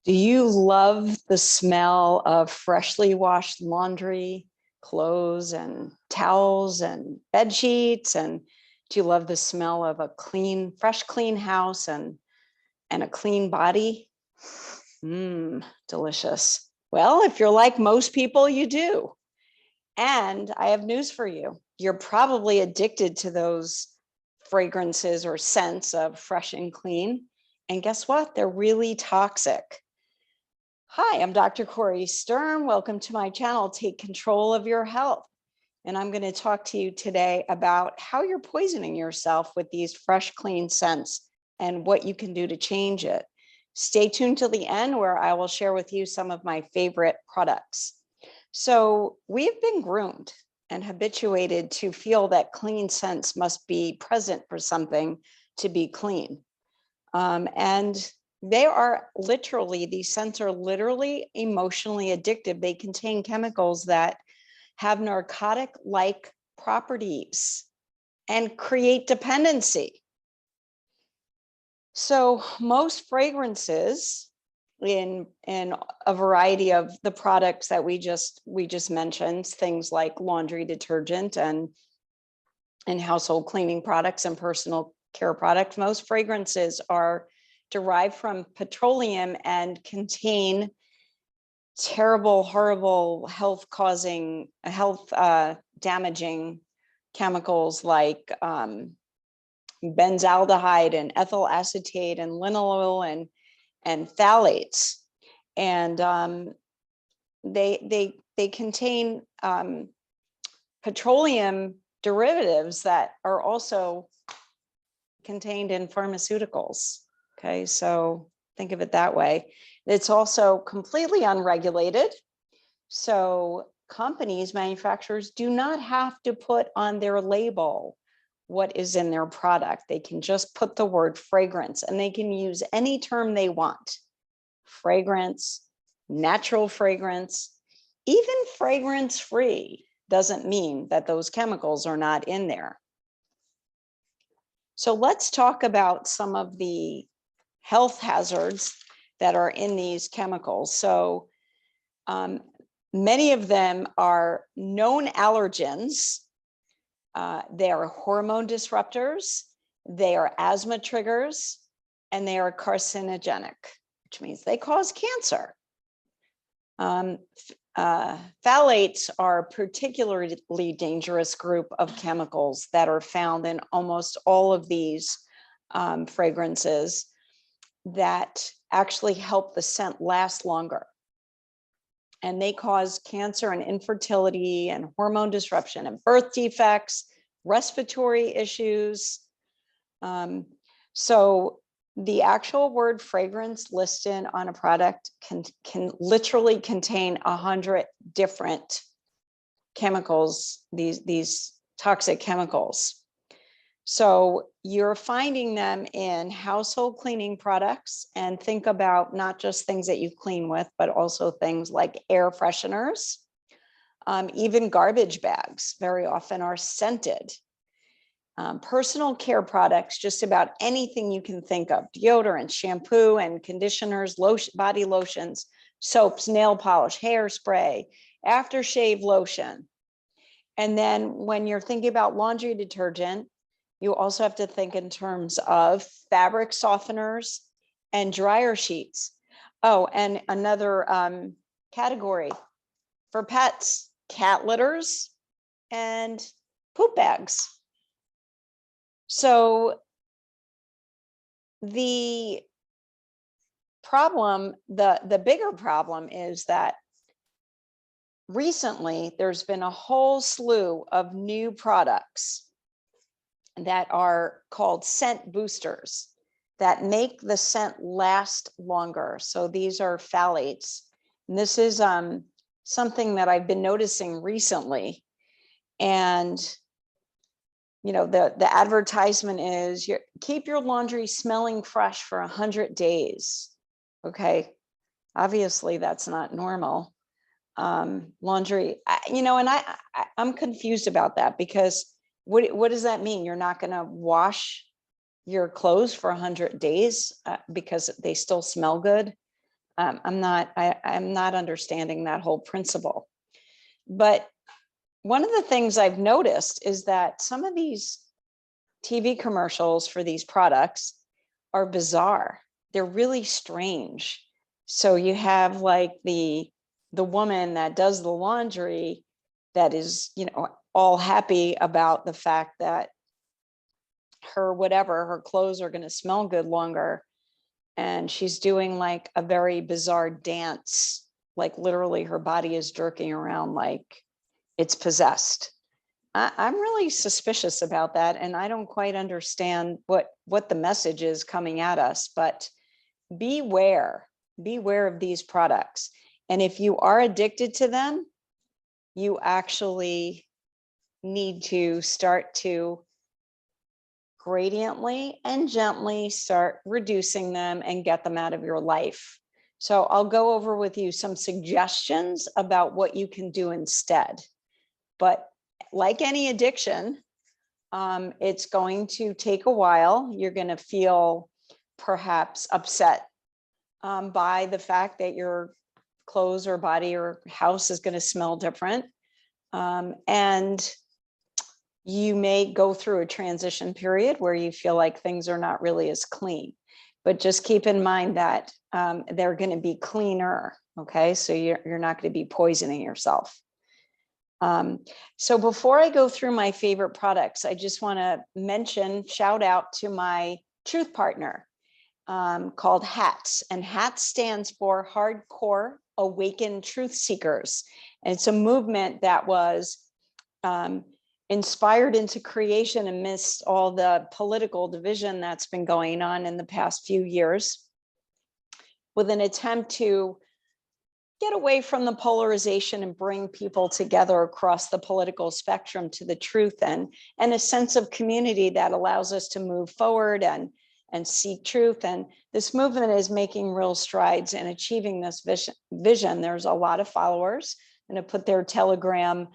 Do you love the smell of freshly washed laundry, clothes and towels and bed sheets? And do you love the smell of a clean, fresh, clean house and a clean body? Delicious. Well, if you're like most people, you do. And I have news for you. You're probably addicted to those fragrances or scents of fresh and clean. And guess what? They're really toxic. Hi, I'm Dr. Cori Stern. Welcome to my channel, Take Control of Your Health. And I'm going to talk to you today about how you're poisoning yourself with these fresh, clean scents and what you can do to change it. Stay tuned till the end where I will share with you some of my favorite products. So we've been groomed and habituated to feel that clean scents must be present for something to be clean. And they are literally, these scents are literally emotionally addictive. They contain chemicals that have narcotic-like properties and create dependency. So most fragrances in a variety of the products that we just mentioned, things like laundry detergent and household cleaning products and personal care products, most fragrances are derived from petroleum and contain terrible, horrible, health damaging chemicals like benzaldehyde and ethyl acetate and linalool and phthalates. And they contain petroleum derivatives that are also contained in pharmaceuticals. Okay, so think of it that way. It's also completely unregulated. So companies, manufacturers do not have to put on their label what is in their product. They can just put the word fragrance and they can use any term they want. Fragrance, natural fragrance, even fragrance-free doesn't mean that those chemicals are not in there. So let's talk about some of the health hazards that are in these chemicals. So many of them are known allergens. They are hormone disruptors, they are asthma triggers, and they are carcinogenic, which means they cause cancer. Phthalates are a particularly dangerous group of chemicals that are found in almost all of these fragrances that actually help the scent last longer. And they cause cancer and infertility and hormone disruption and birth defects, respiratory issues. So the actual word fragrance listed on a product can literally contain 100 different chemicals, these toxic chemicals. So you're finding them in household cleaning products, and think about not just things that you clean with, but also things like air fresheners. Even garbage bags very often are scented. Personal care products, just about anything you can think of, deodorant, shampoo and conditioners, body lotions, soaps, nail polish, hairspray, aftershave lotion. And then when you're thinking about laundry detergent, you also have to think in terms of fabric softeners and dryer sheets. Oh, and another category for pets, cat litters and poop bags. So the problem, the bigger problem is that recently there's been a whole slew of new products that are called scent boosters that make the scent last longer. So these are phthalates. And this is something that I've been noticing recently. And you know, the advertisement is keep your laundry smelling fresh for 100 days. Okay, obviously that's not normal. Laundry, you know, and I'm confused about that, because what does that mean? You're not going to wash your clothes for 100 days because they still smell good? I'm not understanding that whole principle. But one of the things I've noticed is that some of these TV commercials for these products are bizarre. They're really strange. So you have like the woman that does the laundry that is, you know, all happy about the fact that her clothes are going to smell good longer. And she's doing like a very bizarre dance, like literally her body is jerking around like it's possessed. I'm really suspicious about that. And I don't quite understand what the message is coming at us, but beware of these products. And if you are addicted to them, you actually need to start to gradiently and gently start reducing them and get them out of your life. So I'll go over with you some suggestions about what you can do instead. But like any addiction, it's going to take a while. You're going to feel perhaps upset by the fact that your clothes or body or house is going to smell different. And you may go through a transition period where you feel like things are not really as clean, but just keep in mind that they're going to be cleaner. Okay, so you're not going to be poisoning yourself. So before I go through my favorite products, I just want to shout out to my truth partner called HATS, and HATS stands for Hardcore Awakened Truth Seekers. And it's a movement that was inspired into creation amidst all the political division that's been going on in the past few years, with an attempt to get away from the polarization and bring people together across the political spectrum to the truth and a sense of community that allows us to move forward and seek truth. And this movement is making real strides in achieving this vision. There's a lot of followers. I'm going to put their Telegram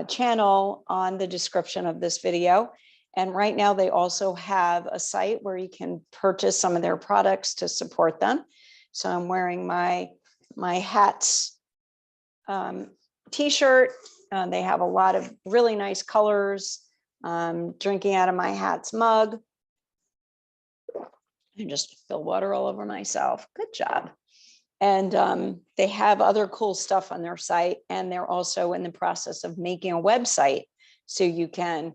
channel on the description of this video. And right now they also have a site where you can purchase some of their products to support them. So I'm wearing my HATS t-shirt. They have a lot of really nice colors. Drinking out of my HATS mug. I just spill water all over myself. Good job. And they have other cool stuff on their site, and they're also in the process of making a website so you can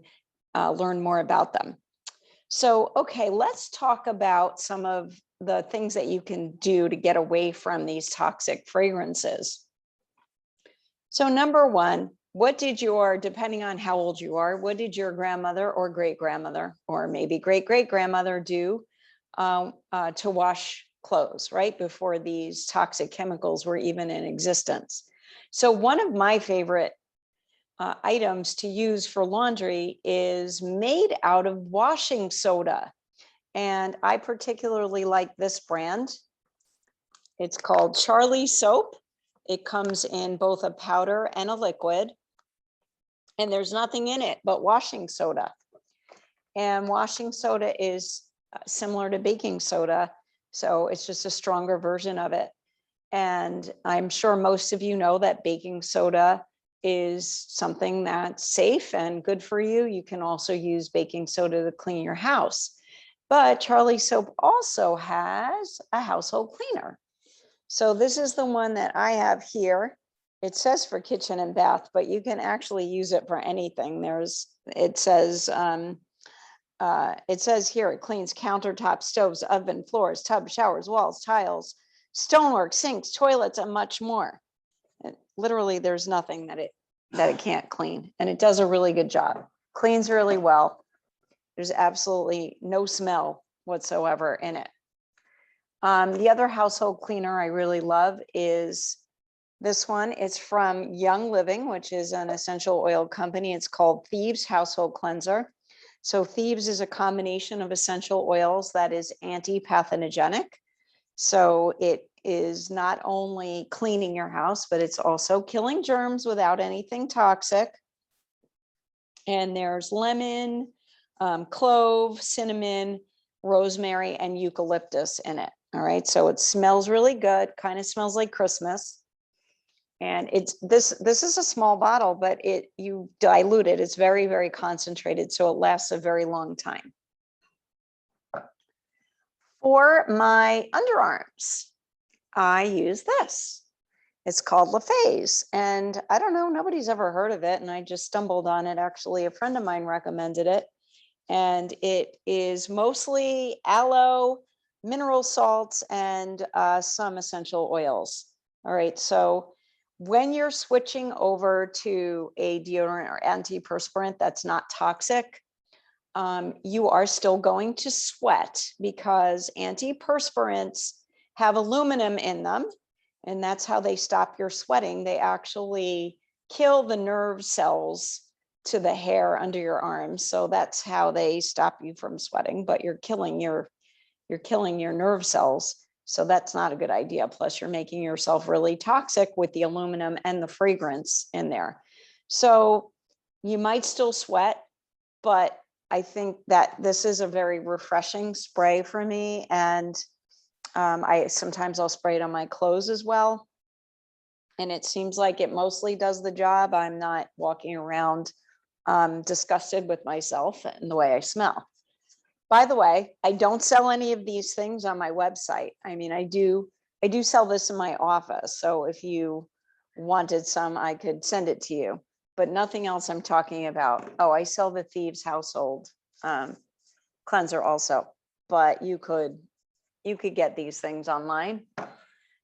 learn more about them. So, okay, let's talk about some of the things that you can do to get away from these toxic fragrances. So number one, depending on how old you are, what did your grandmother or great-grandmother or maybe great-great-grandmother do to wash clothes, right? Before these toxic chemicals were even in existence. So one of my favorite items to use for laundry is made out of washing soda. And I particularly like this brand. It's called Castile Soap. It comes in both a powder and a liquid. And there's nothing in it but washing soda. And washing soda is similar to baking soda. So it's just a stronger version of it. And I'm sure most of you know that baking soda is something that's safe and good for you. You can also use baking soda to clean your house. But Castile Soap also has a household cleaner. So this is the one that I have here. It says for kitchen and bath, but you can actually use it for anything. It says here, it cleans countertops, stoves, oven, floors, tubs, showers, walls, tiles, stonework, sinks, toilets, and much more. And literally, there's nothing that it can't clean, and it does a really good job. Cleans really well. There's absolutely no smell whatsoever in it. The other household cleaner I really love is this one. It's from Young Living, which is an essential oil company. It's called Thieves Household Cleanser. So Thieves is a combination of essential oils that is anti-pathogenic. So it is not only cleaning your house, but it's also killing germs without anything toxic. And there's lemon, clove, cinnamon, rosemary, and eucalyptus in it. All right, so it smells really good, kind of smells like Christmas. And this is a small bottle, but you dilute it. It's very, very concentrated, so it lasts a very long time. For my underarms, I use this. It's called LaFaze, and I don't know, nobody's ever heard of it, and I just stumbled on it. Actually, a friend of mine recommended it, and it is mostly aloe, mineral salts, and some essential oils. All right, so when you're switching over to a deodorant or antiperspirant that's not toxic, you are still going to sweat because antiperspirants have aluminum in them, and that's how they stop your sweating. They actually kill the nerve cells to the hair under your arms. So that's how they stop you from sweating, but you're killing your nerve cells. So that's not a good idea. Plus you're making yourself really toxic with the aluminum and the fragrance in there. So you might still sweat, but I think that this is a very refreshing spray for me. And sometimes I'll spray it on my clothes as well. And it seems like it mostly does the job. I'm not walking around disgusted with myself and the way I smell. By the way, I don't sell any of these things on my website. I mean, I do sell this in my office. So if you wanted some, I could send it to you, but nothing else I'm talking about. Oh, I sell the Thieves Household Cleanser also, but you could get these things online.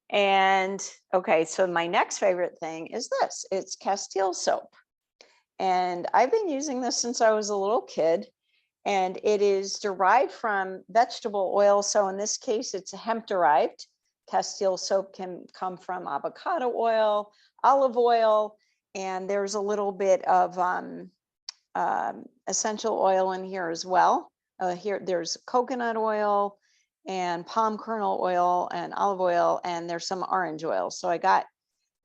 And okay, so my next favorite thing is this. It's Castile Soap. And I've been using this since I was a little kid, and it is derived from vegetable oil. So in this case, it's hemp derived. Castile Soap can come from avocado oil, olive oil, and there's a little bit of essential oil in here as well. Here, there's coconut oil and palm kernel oil and olive oil, and there's some orange oil. So I got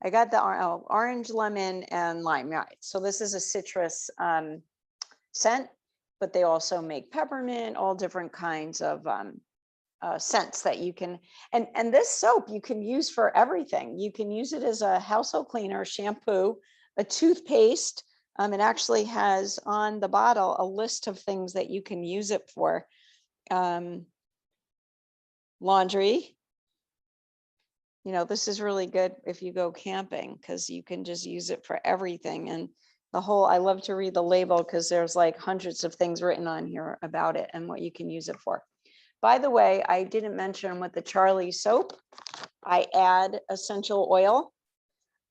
the orange, lemon, and lime. Right. So this is a citrus scent, but they also make peppermint, all different kinds of scents that you can, and this soap you can use for everything. You can use it as a household cleaner, shampoo, a toothpaste. It actually has on the bottle a list of things that you can use it for. Laundry. You know, this is really good if you go camping because you can just use it for everything. And I love to read the label because there's like hundreds of things written on here about it and what you can use it for. By the way, I didn't mention with the Charlie soap, I add essential oil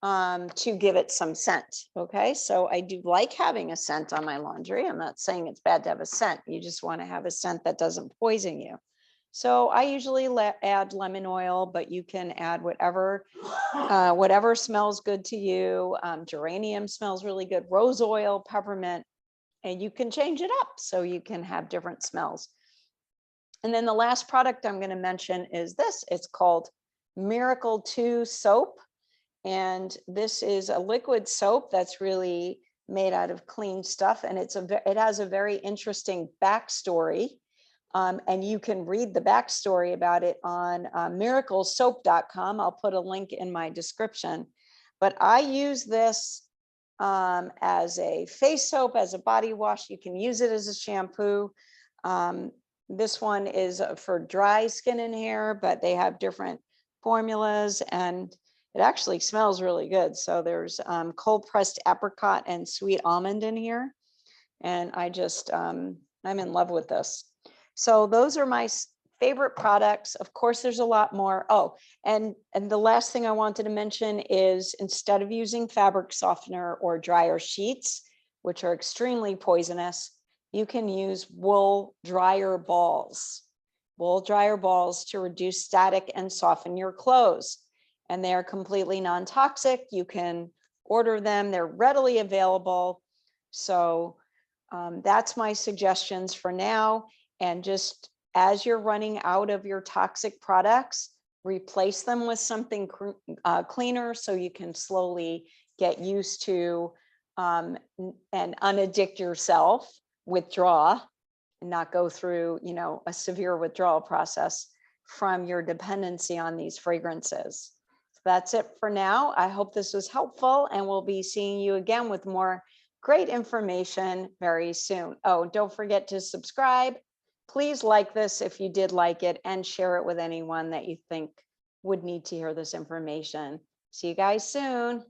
to give it some scent. Okay, so I do like having a scent on my laundry. I'm not saying it's bad to have a scent. You just want to have a scent that doesn't poison you. So I usually add lemon oil, but you can add whatever smells good to you. Geranium smells really good, rose oil, peppermint, and you can change it up so you can have different smells. And then the last product I'm going to mention is this. It's called Miracle 2 soap. And this is a liquid soap that's really made out of clean stuff. And it has a very interesting backstory. And you can read the backstory about it on miraclesoap.com. I'll put a link in my description. But I use this as a face soap, as a body wash. You can use it as a shampoo. This one is for dry skin and hair, but they have different formulas, and it actually smells really good. So there's cold pressed apricot and sweet almond in here. And I'm in love with this. So those are my favorite products. Of course, there's a lot more. Oh, and the last thing I wanted to mention is instead of using fabric softener or dryer sheets, which are extremely poisonous, you can use wool dryer balls to reduce static and soften your clothes. And they are completely non-toxic. You can order them. They're readily available. So that's my suggestions for now. And just as you're running out of your toxic products, replace them with something cleaner so you can slowly get used to and unaddict yourself, withdraw, and not go through, a severe withdrawal process from your dependency on these fragrances. That's it for now. I hope this was helpful, and we'll be seeing you again with more great information very soon. Oh, don't forget to subscribe. Please like this if you did like it, and share it with anyone that you think would need to hear this information. See you guys soon.